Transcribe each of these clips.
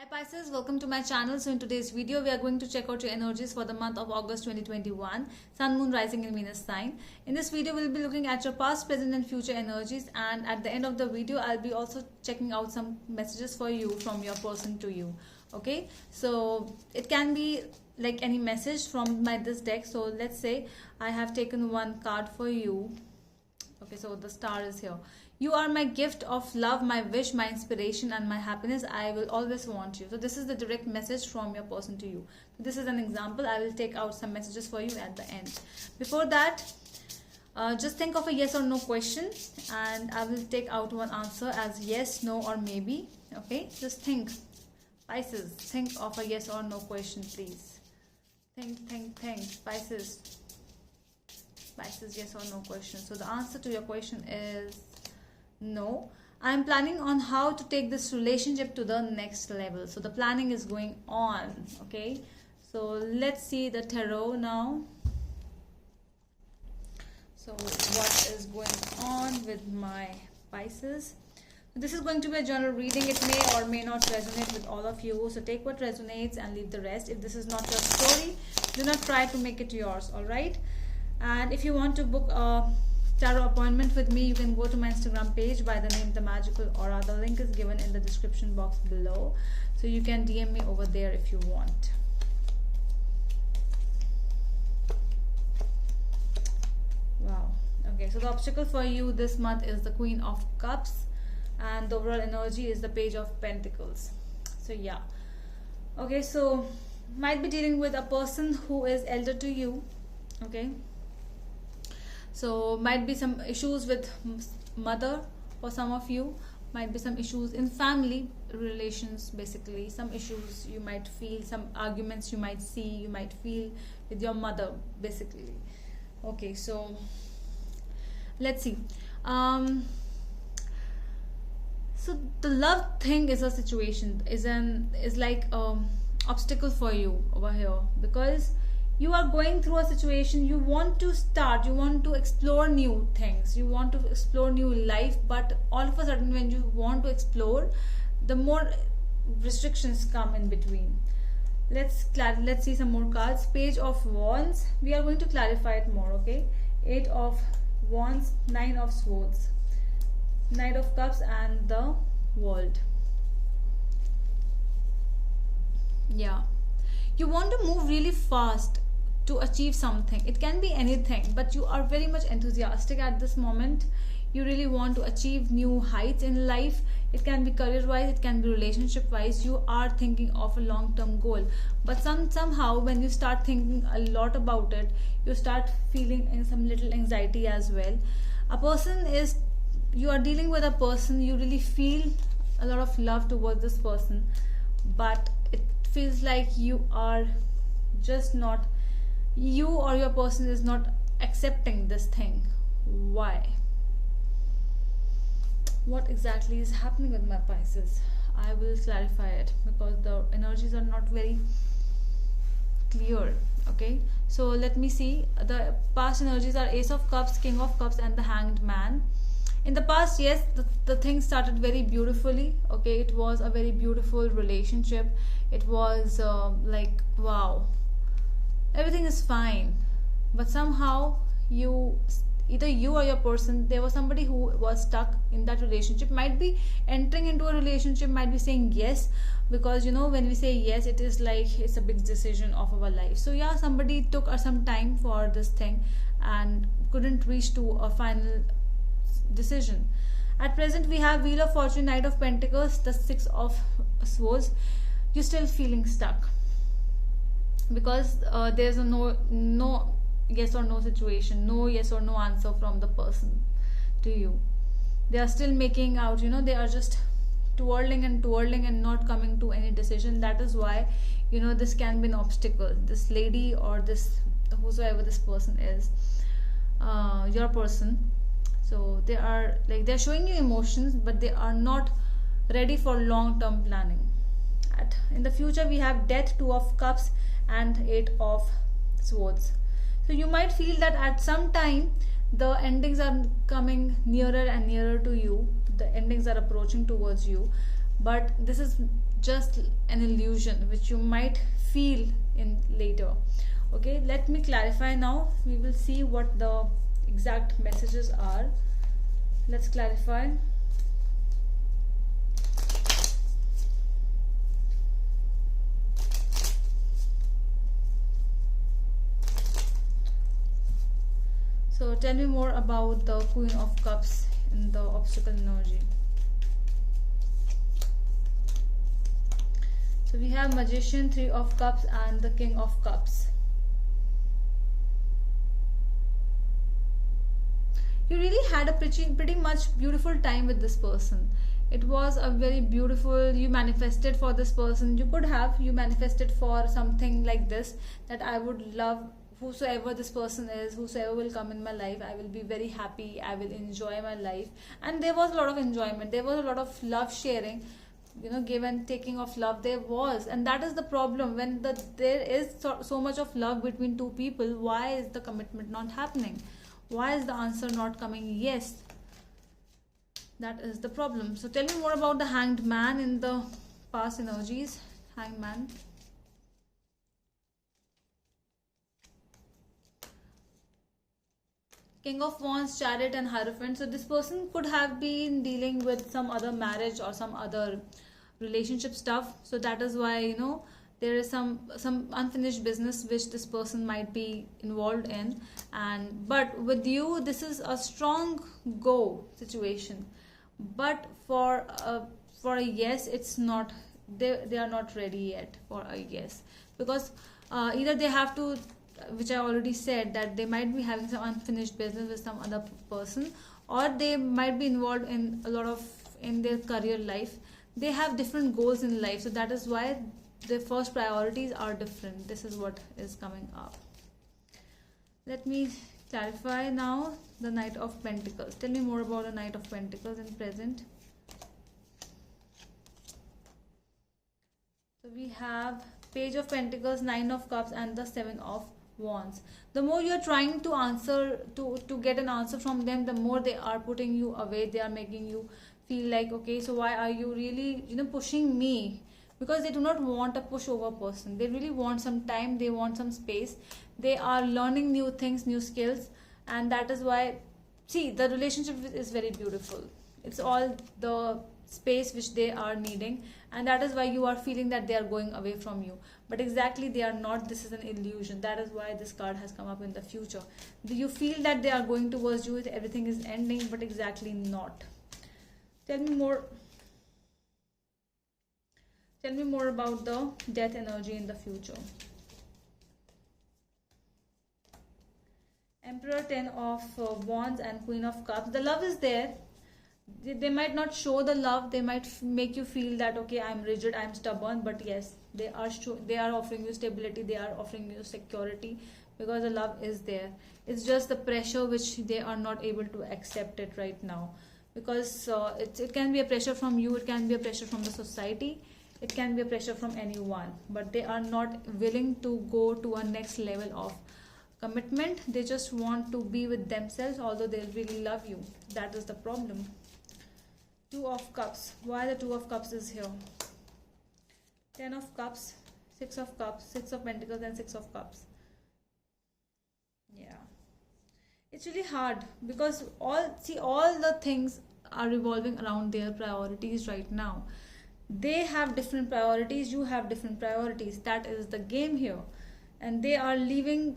Hi Pisces, welcome to my channel. So in today's video, we are going to check out your energies for the month of August 2021, Sun, Moon, Rising in Venus sign. In this video, we'll be looking at your past, present and future energies, and at the end of the video, I'll be also checking out some messages for you from your person to you. Okay, so it can be like any message from this deck. So let's say I have taken one card for you. Okay, so the star is here. You are my gift of love, my wish, my inspiration and my happiness. I will always want you. So this is the direct message from your person to you. This is an example. I will take out some messages for you at the end. Before that, just think of a yes or no question and I will take out one answer as yes, no or maybe. Okay, just think. Pisces, think of a yes or no question, please. Think. Pisces, yes or no question. So the answer to your question is no. I'm planning on how to take this relationship to the next level. So the planning is going on. Okay, so let's see the tarot now. So what is going on with my Pisces? This is going to be a general reading. It may or may not resonate with all of you. So take what resonates and leave the rest. If this is not your story, do not try to make it yours. All right. And if you want to book a tarot appointment with me, you can go to my Instagram page by the name The Magical Aura. The link is given in the description box below. So you can DM me over there if you want. Wow. Okay, so the obstacle for you this month is the Queen of Cups. And the overall energy is the Page of Pentacles. So yeah. Okay, so might be dealing with a person who is elder to you. Okay. So might be some issues with mother for some of you. Might be some issues in family relations, basically. Some issues you might feel, some arguments you might see, you might feel with your mother, basically. Okay, so let's see. So the love thing is a situation, is like obstacle for you over here, because you are going through a situation. You want to start, you want to explore new things, you want to explore new life, but all of a sudden when you want to explore, the more restrictions come in between. Let's see some more cards. Page of Wands, we are going to clarify it more. Okay, 8 of Wands, 9 of Swords, Knight of Cups and the World. Yeah, you want to move really fast to achieve something. It can be anything, but you are very much enthusiastic at this moment. You really want to achieve new heights in life. It can be career wise, it can be relationship wise. You are thinking of a long-term goal, but somehow when you start thinking a lot about it, you start feeling some little anxiety as well. You are dealing with a person, you really feel a lot of love towards this person, but it feels like you are just not, you or your person is not accepting this thing. Why? What exactly is happening with my Pisces? I will clarify it because the energies are not very clear. Okay, so let me see. The past energies are Ace of Cups, King of Cups and the Hanged Man. In the past, yes, the thing started very beautifully. Okay, it was a very beautiful relationship. It was like, wow, everything is fine, but somehow either you or your person, there was somebody who was stuck in that relationship. Might be entering into a relationship, might be saying yes, because you know when we say yes, it is like it's a big decision of our life. So yeah, somebody took some time for this thing and couldn't reach to a final decision. At present, we have Wheel of Fortune, Knight of Pentacles, the 6 of Swords. You're still feeling stuck because there's a no yes or no situation, no yes or no answer from the person to you. They are still making out, they are just twirling and not coming to any decision. That is why, this can be an obstacle. This lady or this, whosoever this person is, your person. So they're showing you emotions, but they are not ready for long-term planning. In the future, we have Death, 2 of Cups and 8 of Swords. So you might feel that at some time the endings are coming nearer and nearer to you. The endings are approaching towards you, but this is just an illusion which you might feel in later. Okay, let me clarify now. We will see what the exact messages are. Let's clarify. So tell me more about the Queen of Cups in the obstacle energy. So we have Magician, Three of Cups, and the King of Cups. You really had a pretty much beautiful time with this person. It was a very beautiful, you manifested for this person. You manifested for something like this, that I would love whosoever this person is, whosoever will come in my life, I will be very happy, I will enjoy my life. And there was a lot of enjoyment, there was a lot of love sharing, give and taking of love there was. And that is the problem, when there is so much of love between two people, why is the commitment not happening? Why is the answer not coming? Yes, that is the problem. So tell me more about the Hanged Man in the past energies. Hanged Man. King of Wands, Chariot, and Hierophant. So this person could have been dealing with some other marriage or some other relationship stuff. So that is why, there is some unfinished business which this person might be involved in. But with you, this is a strong go situation. But for a yes, it's not. They are not ready yet for a yes, because either they have to, which I already said, that they might be having some unfinished business with some other person, or they might be involved in a lot of in their career life. They have different goals in life, so that is why their first priorities are different. This is what is coming up. Let me clarify now the Knight of Pentacles. Tell me more about the Knight of Pentacles in present. So we have Page of Pentacles, Nine of Cups, and the Seven of Wands. The more you are trying to answer to get an answer from them, the more they are putting you away. They are making you feel like, okay, so why are you really pushing me? Because they do not want a pushover person. They really want some time, they want some space. They are learning new things, new skills, and that is why, see, the relationship is very beautiful. It's all the space which they are needing, and that is why you are feeling that they are going away from you. But exactly they are not. This is an illusion. That is why this card has come up in the future. You feel that they are going towards you, everything is ending, but exactly not. Tell me more about the Death energy in the future. Emperor, Ten of Wands, and Queen of Cups. The love is there. They might not show the love. They might make you feel that, okay, I'm rigid, I'm stubborn, but yes, they are offering you stability, they are offering you security, because the love is there. It's just the pressure which they are not able to accept it right now, because it can be a pressure from you, it can be a pressure from the society, it can be a pressure from anyone, but they are not willing to go to a next level of commitment. They just want to be with themselves, although they really love you. That is the problem. Two of Cups. Why the Two of Cups is here? Ten of Cups, Six of Cups, Six of Pentacles, and Six of Cups. Yeah, it's really hard, because all the things are revolving around their priorities right now. They have different priorities, you have different priorities. That is the game here, and they are going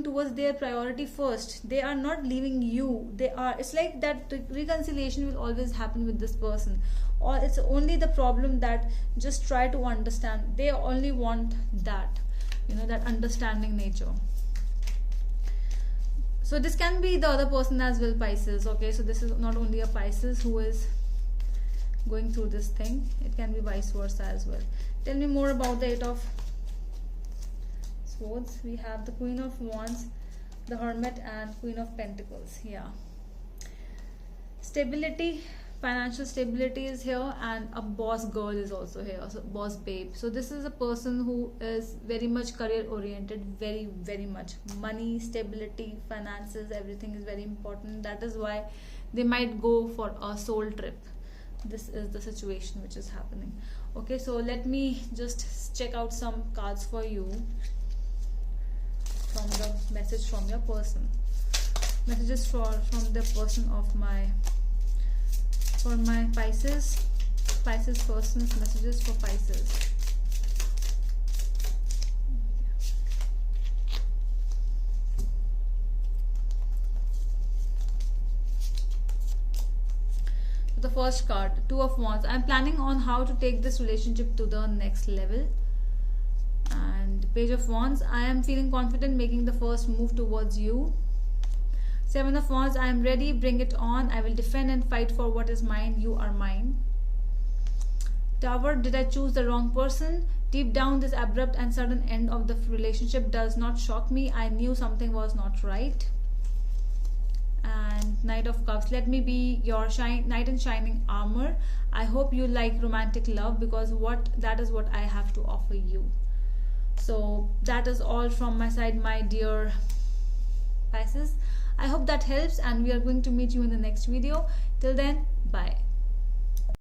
towards their priority first. They are not leaving you. It's like that reconciliation will always happen with this person, or it's only the problem that just try to understand. They only want that, that understanding nature. So this can be the other person as well, Pisces. Okay, so this is not only a Pisces who is going through this thing, it can be vice versa as well. Tell me more about the Eight of Swords. We have the Queen of Wands, the Hermit, and Queen of Pentacles. Yeah, stability, financial stability is here, and a boss girl is also here, so boss babe. So this is a person who is very much career oriented, very, very much. Money, stability, finances, everything is very important. That is why they might go for a soul trip. this is the situation which is happening. Okay, so let me just check out some cards for you from the message from your person. Messages from the person of my Pisces persons. Messages for Pisces. The first card, Two of Wands. I'm planning on how to take this relationship to the next level. And Page of Wands. I am feeling confident making the first move towards you. Seven of Wands. I am ready. Bring it on. I will defend and fight for what is mine. You are mine. Tower. Did I choose the wrong person? Deep down, this abrupt and sudden end of the relationship does not shock me. I knew something was not right. And Knight of Cups. Let me be your knight in shining armor. I hope you like romantic love, because that is what I have to offer you. So that is all from my side, my dear Pisces. I hope that helps, and we are going to meet you in the next video. Till then, bye.